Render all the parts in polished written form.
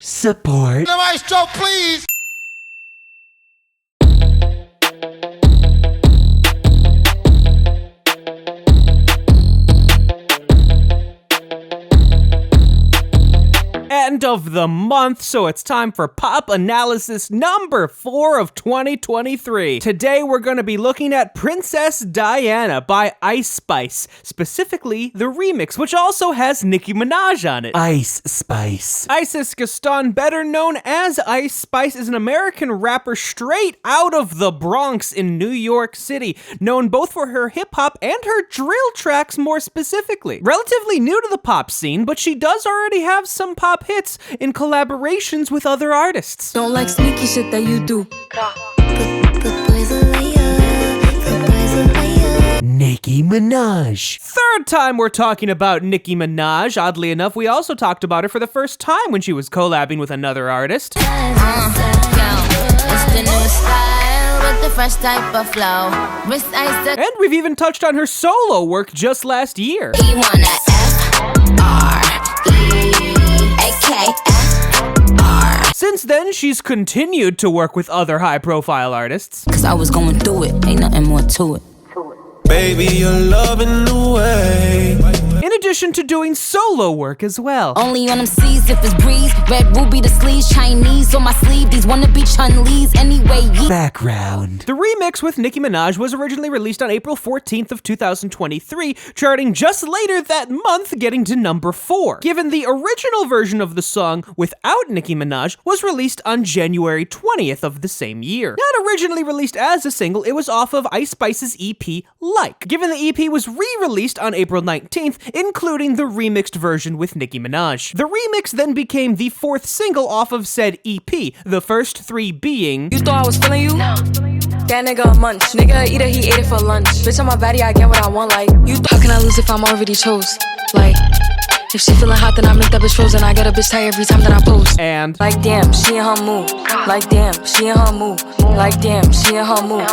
Support. The maestro, please. End of the month, so it's time for Pop Analysis number 4 of 2023. Today we're going to be looking at Princess Diana by Ice Spice, specifically the remix, which also has Nicki Minaj on it. Ice Spice. Isis Gaston, better known as Ice Spice, is an American rapper straight out of the Bronx in New York City, known both for her hip-hop and her drill tracks more specifically. Relatively new to the pop scene, but she does already have some pop hits in collaborations with other artists. Don't like sneaky shit that you do. Nicki Minaj. Third time we're talking about Nicki Minaj. Oddly enough, we also talked about her for the first time when she was collabing with another artist. It's the new style with the fresh type of flow. Wrist ice. And we've even touched on her solo work just last year. You wanna F-R-E-A-K-F-R. Since then, she's continued to work with other high-profile artists. Cause I was going through it, ain't nothing more to it. Baby, you're loving the way. In addition to doing solo work as well. Only on them C's if it's breeze. Red ruby the sleeves, Chinese on my sleeve. These wanna be Chun-Li's anyway. Background. The remix with Nicki Minaj was originally released on April 14th of 2023, charting just later that month, getting to number 4. Given the original version of the song without Nicki Minaj was released on January 20th of the same year. Not originally released as a single, it was off of Ice Spice's EP, Like. Given the EP was re-released on April 19th, including the remixed version with Nicki Minaj. The remix then became the 4th single off of said EP, the first 3 being... You thought I was feeling you? No. That nigga a munch. Nigga eat it, he ate it for lunch. Bitch, on my body, I get what I want, like. How can I lose if I'm already chose? Like, if she feeling hot, then I make that bitch frozen. I get a bitch tired every time that I post. And... like, damn, she in her mood. Like, damn, she in her mood. Like, damn, she in her mood.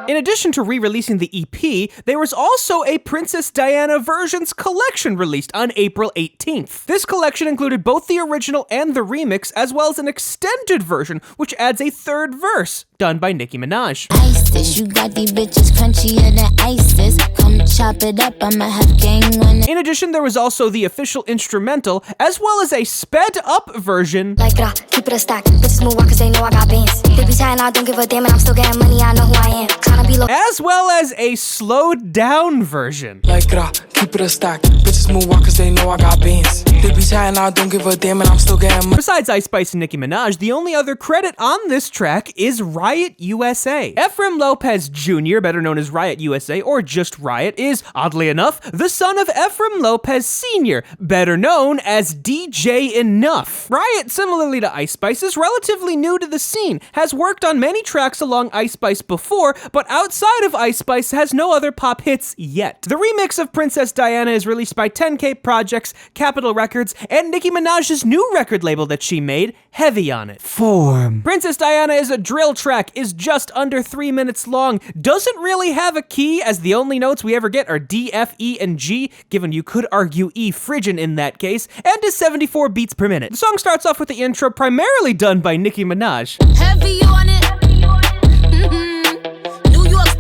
In addition to re-releasing the EP, there was also a Princess Diana Versions collection released on April 18th. This collection included both the original and the remix, as well as an extended version, which adds a 3rd verse, done by Nicki Minaj. Isis, you got these bitches crunchier than Isis. Come chop it up, I'ma have gang on it. In addition, there was also the official instrumental, as well as a sped-up version. Like, keep it a stack. Bitches move on cause they know I got bands. They be chatting, I don't give a damn, and I'm still getting money, I know who I am. Tryna be low. As well as a slowed-down version. Like, keep it a stack. Bitches move on cause they know I got bands. They be chatting, I don't give a damn, and I'm still getting money. Besides Ice Spice and Nicki Minaj, the only other credit on this track is Riot USA. Efrem Lopez Jr., better known as Riot USA, or just Riot, is, oddly enough, the son of Efrem Lopez Sr., better known as DJ Enough. Riot, similarly to Ice Spice, is relatively new to the scene, has worked on many tracks along Ice Spice before, but outside of Ice Spice has no other pop hits yet. The remix of Princess Diana is released by 10K Projects, Capitol Records, and Nicki Minaj's new record label that she made, Heavy on it. Form. Princess Diana is a drill track, is just under 3 minutes long, doesn't really have a key, as the only notes we ever get are D, F, E, and G, given you could argue E Phrygian in that case, and is 74 beats per minute. The song starts off with the intro primarily done by Nicki Minaj. Heavy on it.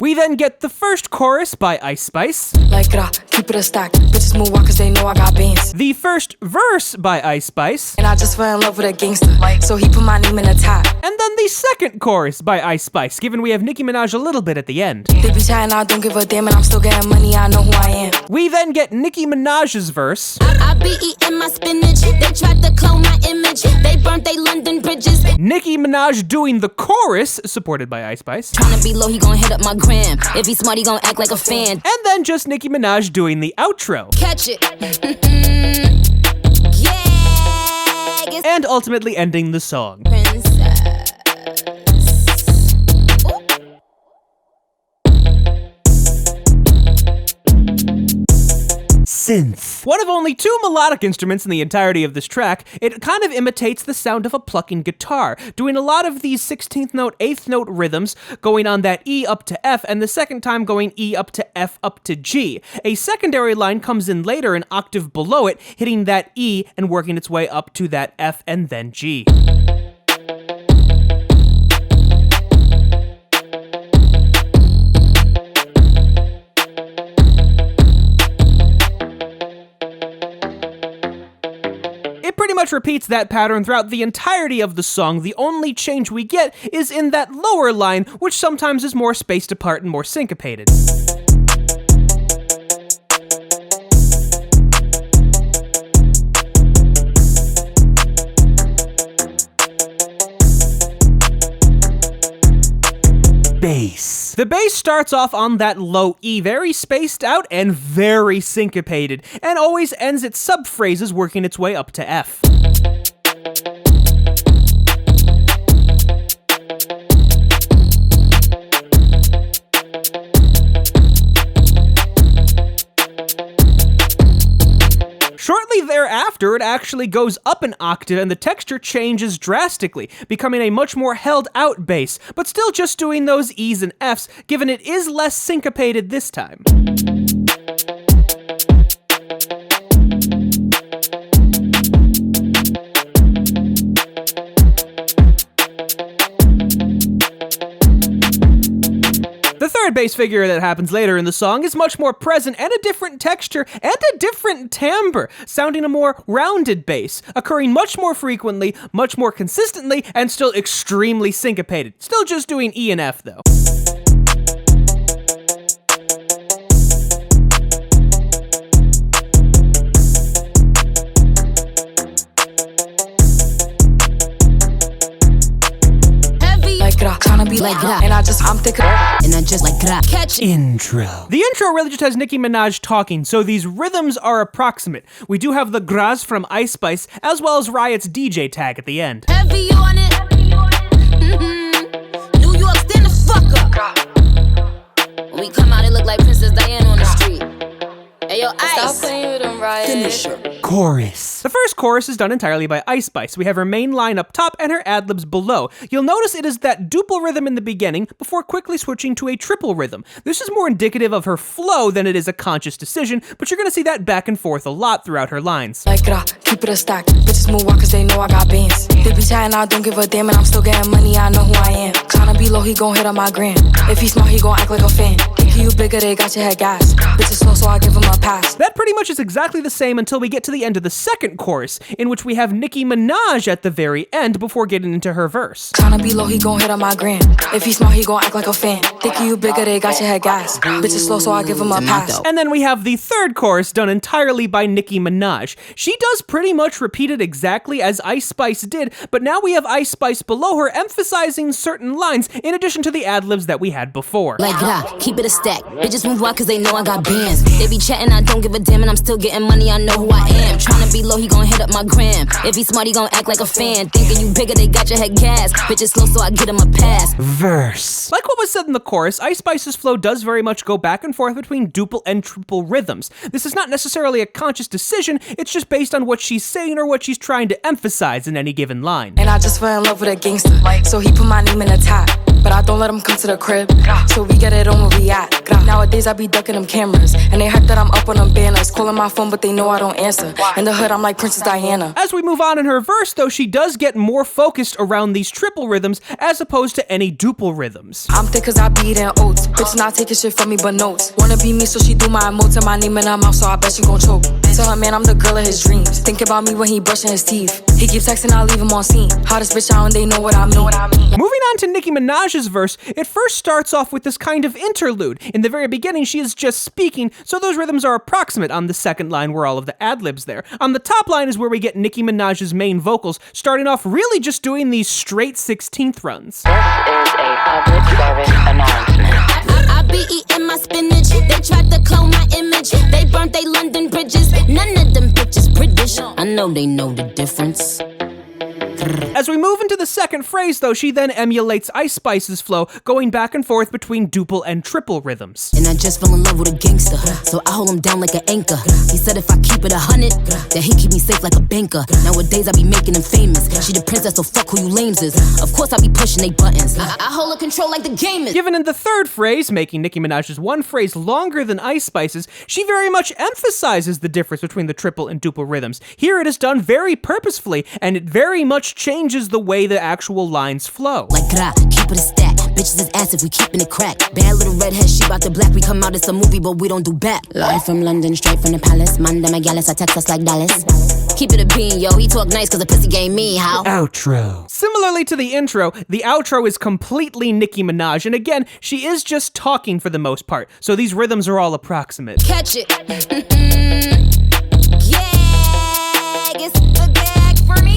We then get the first chorus by Ice Spice. Like, keep it a stack. Bitches move on cause they know I got bands. The first verse by Ice Spice. And I just fell in love with a gangster. So he put my name in the top. And then the second chorus by Ice Spice, given we have Nicki Minaj a little bit at the end. They be chatting, I don't give a damn, and I'm still getting money, I know who I am. We then get Nicki Minaj's verse. I be eating my spinach. They tried to clone my image. They burnt they London bridges. Nicki Minaj doing the chorus, supported by Ice Spice. Tryna be low, he gon' hit up my gram. If he smart, he gon' act like a fan. And then just Nicki Minaj doing the outro. Catch it. Yeah. And ultimately ending the song. Princess. synth. One of only 2 melodic instruments in the entirety of this track, it kind of imitates the sound of a plucking guitar, doing a lot of these 16th note, 8th note rhythms, going on that E up to F, and the second time going E up to F up to G. A secondary line comes in later, an octave below it, hitting that E and working its way up to that F and then G. Much repeats that pattern throughout the entirety of the song. The only change we get is in that lower line, which sometimes is more spaced apart and more syncopated. Bass. The bass starts off on that low E, very spaced out and very syncopated, and always ends its sub-phrases working its way up to F. Shortly thereafter, it actually goes up an octave and the texture changes drastically, becoming a much more held out bass, but still just doing those E's and F's, given it is less syncopated this time. The third bass figure that happens later in the song is much more present and a different texture and a different timbre, sounding a more rounded bass, occurring much more frequently, much more consistently, and still extremely syncopated. Still just doing E and F though. Like that. And I'm thinking, and I just like that. Catch it. Intro. The intro really just has Nicki Minaj talking, so these rhythms are approximate. We do have the gras from Ice Spice, as well as Riot's DJ tag at the end. Heavy on it. Mm-hmm. New York, stand the fuck up. When we come out, it look like Princess Diana on the street. Hey, yo, Ice. Stop playing with them, Riot. Finisher. Chorus. The first chorus is done entirely by Ice Spice. We have her main line up top and her ad-libs below. You'll notice it is that duple rhythm in the beginning before quickly switching to a triple rhythm. This is more indicative of her flow than it is a conscious decision, but you're gonna see that back and forth a lot throughout her lines. Like keep it a stack. Bitches move walk cause they know I got bands. They be chatting, I don't give a damn, and I'm still getting money, I know who I am. Tryna be low, he gon' hit on my gram. If he smart, he gon' act like a fan. Think you bigger, they got your head gas. Bitches slow, so I give him a pass. That pretty much is exactly the same until we get to the end of the second chorus, in which we have Nicki Minaj at the very end before getting into her verse. Tryna be low, he gon' hit on my gram. If he smart, he gon' act like a fan. Think you bigger, they got your head gas. Bitches slow, so I give him a pass. And then we have the third chorus done entirely by Nicki Minaj. She does pretty much repeat it exactly as Ice Spice did, but now we have Ice Spice below her emphasizing certain lines in addition to the ad-libs that we had before. Like that, keep it a stack. Bitches move wild cause they know I got bands. They be chatting, I don't give a damn, and I'm still getting money, I know who I am. Tryna be low, he gon' hit up my gram. If he smart, he gon' act like a fan. Thinking you bigger, they got your head gas. Bitches slow, so I get him a pass. Verse. Like what was said in the chorus, Ice Spice's flow does very much go back and forth between duple and triple rhythms. This is not necessarily a conscious decision, it's just based on what she's saying or what she's trying to emphasize in any given line. And I just fell in love with a gangster, so he put my name in the top. But I don't let him come to the crib, so we get it on where we at. Nowadays I be ducking them cameras, and they hype that I'm up on them banners. Calling my phone, but they know I don't answer. In the hood, I'm like Princess Diana. As we move on in her verse, though, she does get more focused around these triple rhythms as opposed to any duple rhythms. I'm thick cause I be eating oats. Bitch not taking shit from me but notes. Wanna be me, so she do my emotes and my name in her mouth, so I bet she gon' choke. Tell her man I'm the girl of his dreams. Think about me when he brushing his teeth. He keeps texting, I leave him on scene. Hottest bitch out and they know what I mean. Moving on to Nicki Minaj's verse, it first starts off with this kind of interlude. In the very beginning, she is just speaking, so those rhythms are approximate. On the second line were all of the ad-libs there. On the top line is where we get Nicki Minaj's main vocals, starting off really just doing these straight 16th runs. This is a public service announcement. I be eating my spinach. They tried to clone my image. They burnt they London bridges. None of them bitches British. I know they know the difference. As we move into the second phrase, though, she then emulates Ice Spice's flow, going back and forth between duple and triple rhythms. And I just fell in love with a gangster, so I hold him down like an anchor. He said if I keep it 100, that he keep me safe like a banker. Nowadays I be making him famous. She the princess, so fuck who you lames is. Of course I be pushing they buttons. I hold her control like the game is. Given in the third phrase, making Nicki Minaj's one phrase longer than Ice Spice's, she very much emphasizes the difference between the triple and duple rhythms. Here it is done very purposefully, and it very much changes the way the actual lines flow. Like gra, keep it a stack. Bitches is ass if we keepin' it crack. Bad little redhead, she bout the black. We come out, it's a movie, but we don't do back. Live from London, straight from the palace. Manda my gallus, I text us like Dallas. Keep it a bean, yo. He talk nice cause the pussy game me, how? Outro. Similarly to the intro, the outro is completely Nicki Minaj, and again, she is just talking for the most part, so these rhythms are all approximate. Catch it. Yeah, it's a gag for me.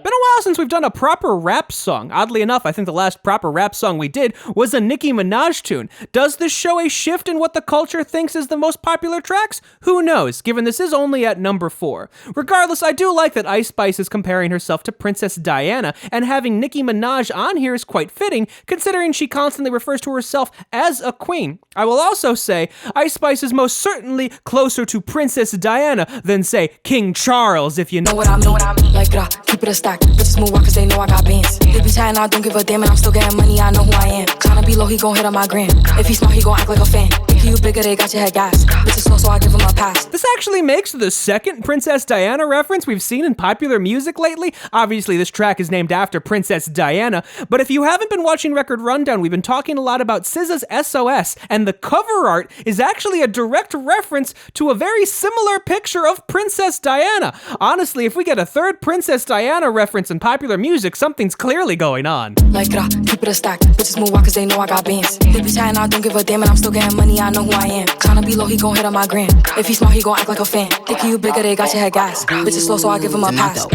Been a while since we've done a proper rap song. Oddly enough, I think the last proper rap song we did was a Nicki Minaj tune. Does this show a shift in what the culture thinks is the most popular tracks? Who knows, given this is only at number 4. Regardless, I do like that Ice Spice is comparing herself to Princess Diana, and having Nicki Minaj on here is quite fitting, considering she constantly refers to herself as a queen. I will also say, Ice Spice is most certainly closer to Princess Diana than, say, King Charles, if you know Know what I mean? Like, keep it a stack. Bitches move on cause they know I got bands. They be chatting, I don't give a damn, and I'm still getting money, I know who I am. Tryna be low, he gon' hit on my gram. If he smart, he gon' act like a fan. Thinking you bigger, they got your head gas. Bitches slow, so I give him a pass. This actually makes the second Princess Diana reference we've seen in popular music lately. Obviously, this track is named after Princess Diana, but if you haven't been watching Record Rundown, we've been talking a lot about SZA's SOS, and the cover art is actually a direct reference to a very similar picture of Princess Diana. Honestly, if we get a third Princess Diana reference in popular music, something's clearly going on. Like, keep it a stack. Bitches move on cause they know I got bands. They be chatting, I don't give a damn, and I'm still getting money, I know who I am. Tryna be low, he gon' hit on my gram. If he smart, he gon' act like a fan. Thinking you bigger, they got your head gas. Bitches slow, so I give him a pass.